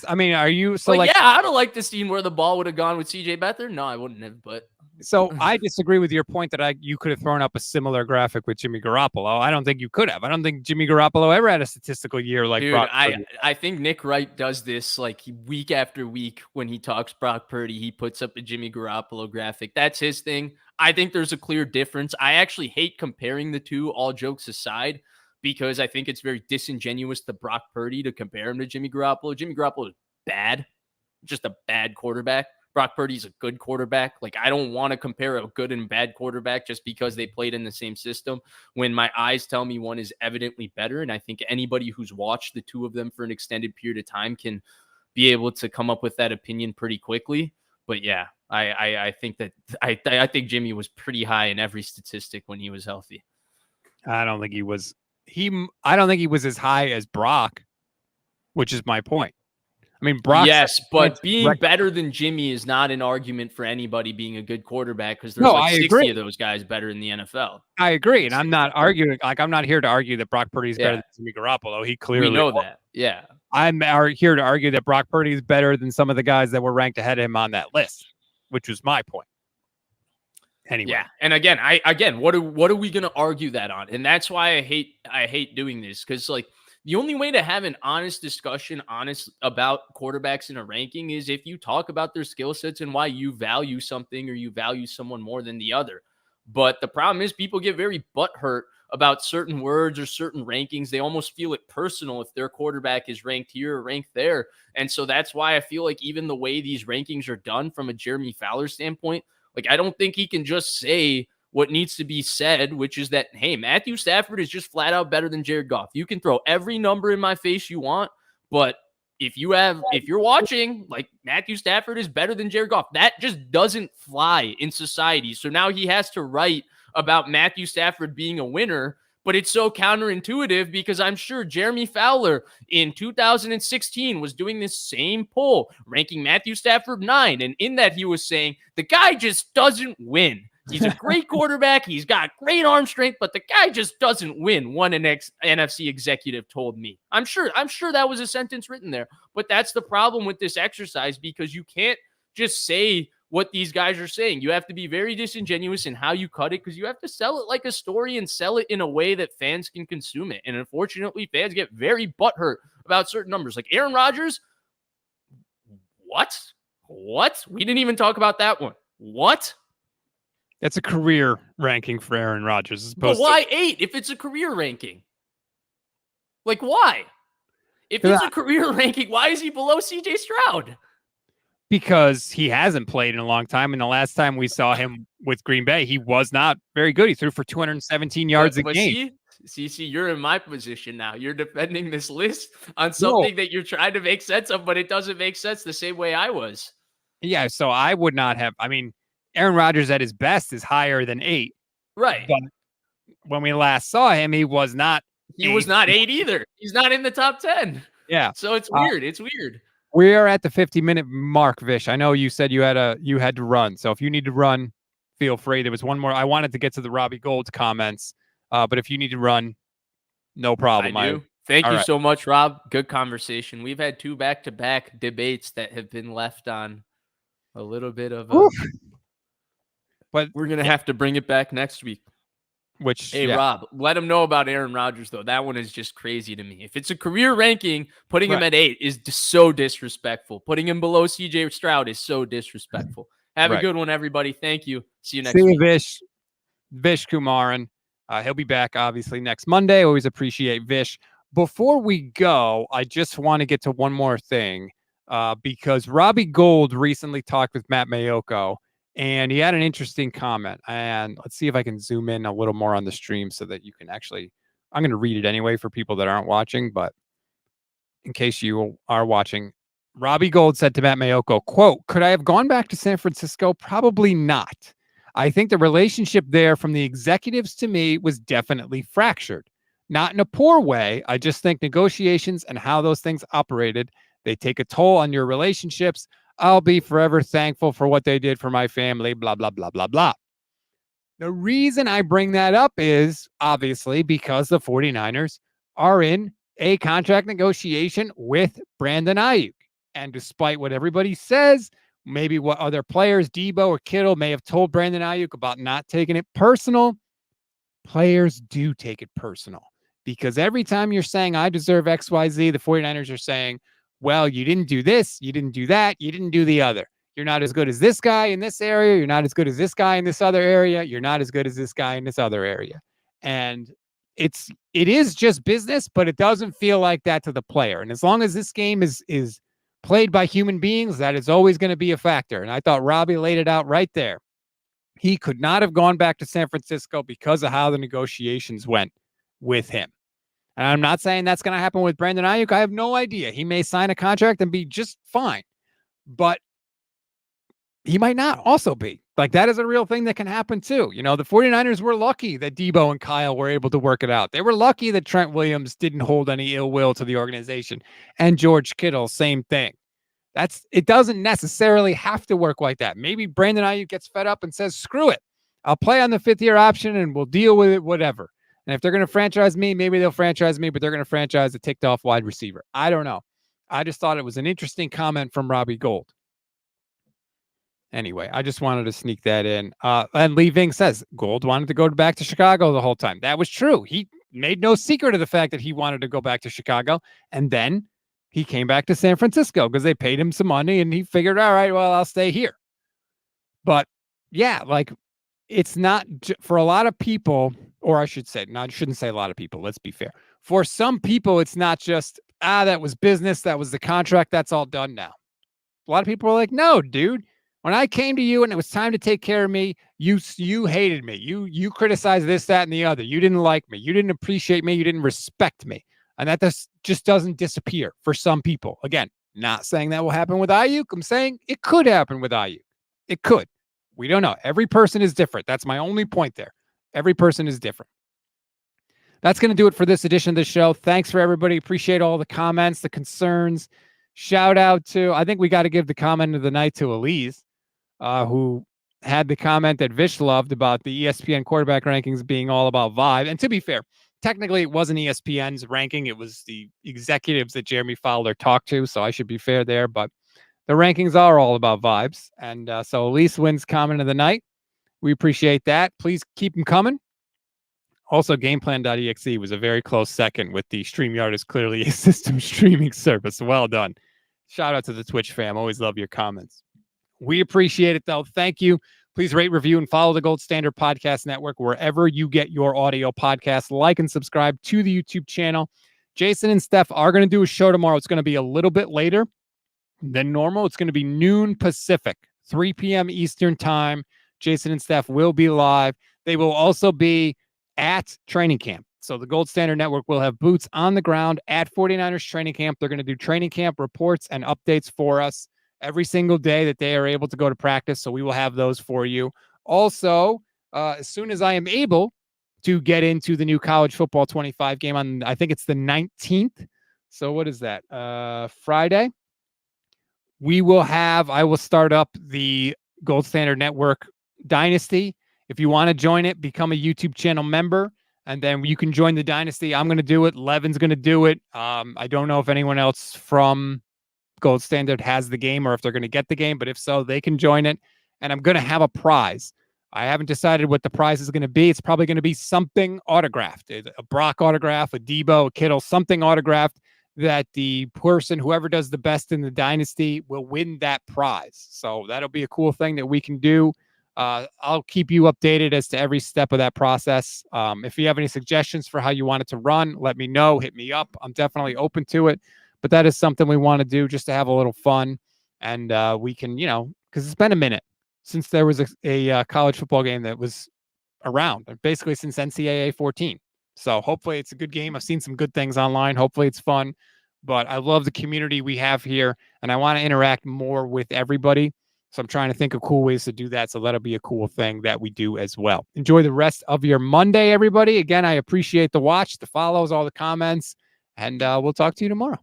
so yeah, I'd have liked the scene where the ball would have gone with CJ Beathard. No, I wouldn't have, but. So I disagree with your point that you could have thrown up a similar graphic with Jimmy Garoppolo. I don't think you could have. I don't think Jimmy Garoppolo ever had a statistical year like Brock Purdy. I think Nick Wright does this like week after week when he talks Brock Purdy. He puts up a Jimmy Garoppolo graphic. That's his thing. I think there's a clear difference. I actually hate comparing the two, all jokes aside, because I think it's very disingenuous to Brock Purdy to compare him to Jimmy Garoppolo. Jimmy Garoppolo is bad, just a bad quarterback. Brock Purdy's a good quarterback. Like, I don't want to compare a good and bad quarterback just because they played in the same system when my eyes tell me one is evidently better. And I think anybody who's watched the two of them for an extended period of time can be able to come up with that opinion pretty quickly. But yeah, I think that I think Jimmy was pretty high in every statistic when he was healthy. I don't think he was. I don't think he was as high as Brock, which is my point. I mean, Brock. Yes, but being better than Jimmy is not an argument for anybody being a good quarterback because there's 60 of those guys better in the NFL. I agree, and I'm not arguing. Like, I'm not here to argue that Brock Purdy is better than Jimmy Garoppolo. He clearly we know that. Yeah, I'm here to argue that Brock Purdy is better than some of the guys that were ranked ahead of him on that list, which was my point. Anyway. Yeah, and again, what are we going to argue that on? And that's why I hate doing this because like. The only way to have an honest discussion, about quarterbacks in a ranking is if you talk about their skill sets and why you value something or you value someone more than the other. But the problem is people get very butthurt about certain words or certain rankings. They almost feel it personal if their quarterback is ranked here or ranked there. And so that's why I feel like even the way these rankings are done from a Jeremy Fowler standpoint, like I don't think he can just say what needs to be said, which is that, hey, Matthew Stafford is just flat out better than Jared Goff. You can throw every number in my face you want, but if you're watching, like, Matthew Stafford is better than Jared Goff, that just doesn't fly in society. So now he has to write about Matthew Stafford being a winner, but it's so counterintuitive because I'm sure Jeremy Fowler in 2016 was doing this same poll, ranking Matthew Stafford 9. And in that, he was saying the guy just doesn't win. He's a great quarterback. He's got great arm strength, but the guy just doesn't win. One NFC executive told me. I'm sure that was a sentence written there. But that's the problem with this exercise, because you can't just say what these guys are saying. You have to be very disingenuous in how you cut it, because you have to sell it like a story and sell it in a way that fans can consume it. And unfortunately, fans get very butthurt about certain numbers. Like Aaron Rodgers. What? We didn't even talk about that one. What? That's a career ranking for Aaron Rodgers. But why 8 if it's a career ranking? Like, why? If it's a career ranking, why is he below CJ Stroud? Because he hasn't played in a long time. And the last time we saw him with Green Bay, he was not very good. He threw for 217 yards a game. See, you're in my position now. You're defending this list on something that you're trying to make sense of, but it doesn't make sense the same way I was. Yeah, so I would not have. I mean, Aaron Rodgers at his best is higher than 8. Right. But when we last saw him, he was not. He was not 8 either. He's not in the top 10. Yeah. So it's weird. It's weird. We are at the 50-minute mark, Vish. I know you said you had to run. So if you need to run, feel free. There was one more. I wanted to get to the Robbie Gold comments, but if you need to run, no problem. I do. Thank you so much, Rob. Good conversation. We've had 2 back-to-back debates that have been left on a little bit of a... But we're going to have to bring it back next week. Rob, let him know about Aaron Rodgers, though. That one is just crazy to me. If it's a career ranking, putting him at 8 is so disrespectful. Putting him below CJ Stroud is so disrespectful. Have a good one, everybody. Thank you. See you next week. Vish Kumaran. He'll be back, obviously, next Monday. Always appreciate Vish. Before we go, I just want to get to one more thing because Robbie Gold recently talked with Matt Mayoko. And he had an interesting comment, and let's see if I can zoom in a little more on the stream so that you can actually, I'm going to read it anyway for people that aren't watching, but in case you are watching, Robbie Gold said to Matt Mayoko, quote, "Could I have gone back to San Francisco? Probably not. I think the relationship there from the executives to me was definitely fractured. Not in a poor way. I just think negotiations and how those things operated, they take a toll on your relationships. I'll be forever thankful for what they did for my family, blah, blah, blah, blah, blah." The reason I bring that up is obviously because the 49ers are in a contract negotiation with Brandon Ayuk. And despite what everybody says, maybe what other players, Debo or Kittle, may have told Brandon Ayuk about not taking it personal, players do take it personal. Because every time you're saying, I deserve XYZ, the 49ers are saying, well, you didn't do this, you didn't do that, you didn't do the other. You're not as good as this guy in this area. You're not as good as this guy in this other area. You're not as good as this guy in this other area. And it is just business, but it doesn't feel like that to the player. And as long as this game is played by human beings, that is always going to be a factor. And I thought Robbie laid it out right there. He could not have gone back to San Francisco because of how the negotiations went with him. And I'm not saying that's going to happen with Brandon Ayuk. I have no idea. He may sign a contract and be just fine, but he might not also be. Like, that is a real thing that can happen too. You know, the 49ers were lucky that Debo and Kyle were able to work it out. They were lucky that Trent Williams didn't hold any ill will to the organization, and George Kittle, same thing. It doesn't necessarily have to work like that. Maybe Brandon Ayuk gets fed up and says, screw it. I'll play on the 5th-year option and we'll deal with it, whatever. And if they're going to franchise me, maybe they'll franchise me, but they're going to franchise a ticked-off wide receiver. I don't know. I just thought it was an interesting comment from Robbie Gold. Anyway, I just wanted to sneak that in. And Lee Ving says, Gold wanted to go back to Chicago the whole time. That was true. He made no secret of the fact that he wanted to go back to Chicago. And then he came back to San Francisco because they paid him some money and he figured, all right, well, I'll stay here. But yeah, like, it's not for a lot of people. or I should say, no, I shouldn't say a lot of people. Let's be fair. For some people, it's not just, that was business. That was the contract. That's all done now. A lot of people are like, no, dude, when I came to you and it was time to take care of me, you hated me. You criticized this, that, and the other. You didn't like me. You didn't appreciate me. You didn't respect me. And that just doesn't disappear for some people. Again, not saying that will happen with Ayuk. I'm saying it could happen with Ayuk. It could. We don't know. Every person is different. That's my only point there. Every person is different. That's going to do it for this edition of the show. Thanks for everybody. Appreciate all the comments, the concerns. Shout out to, I think we got to give the comment of the night to Elise, who had the comment that Vish loved about the ESPN quarterback rankings being all about vibe. And to be fair, technically it wasn't ESPN's ranking. It was the executives that Jeremy Fowler talked to. So I should be fair there, but the rankings are all about vibes. And so Elise wins comment of the night. We appreciate that. Please keep them coming. Also, GamePlan.exe was a very close second with the StreamYard is clearly a system streaming service. Well done. Shout out to the Twitch fam. Always love your comments. We appreciate it, though. Thank you. Please rate, review, and follow the Gold Standard Podcast Network wherever you get your audio podcasts. Like and subscribe to the YouTube channel. Jason and Steph are going to do a show tomorrow. It's going to be a little bit later than normal. It's going to be noon Pacific, 3 p.m. Eastern time. Jason and Steph will be live. They will also be at training camp. So the Gold Standard Network will have boots on the ground at 49ers training camp. They're going to do training camp reports and updates for us every single day that they are able to go to practice. So we will have those for you. Also, as soon as I am able to get into the new college football 25 game on, I think it's the 19th. So what is that? Friday. I will start up the Gold Standard Network Dynasty. If you want to join it, become a YouTube channel member, and then you can join the Dynasty. I'm going to do it. Levin's going to do it. I don't know if anyone else from Gold Standard has the game or if they're going to get the game, but if so, they can join it. And I'm going to have a prize. I haven't decided what the prize is going to be. It's probably going to be something autographed, a Brock autograph, a Debo, a Kittle, something autographed that the person, whoever does the best in the Dynasty, will win that prize. So that'll be a cool thing that we can do. I'll keep you updated as to every step of that process. If you have any suggestions for how you want it to run, let me know. Hit me up. I'm definitely open to it. But that is something we want to do just to have a little fun. And we can, because it's been a minute since there was a college football game that was around, basically since NCAA 14. So hopefully it's a good game. I've seen some good things online. Hopefully it's fun. But I love the community we have here, and I want to interact more with everybody. So I'm trying to think of cool ways to do that. So that'll be a cool thing that we do as well. Enjoy the rest of your Monday, everybody. Again, I appreciate the watch, the follows, all the comments, and we'll talk to you tomorrow.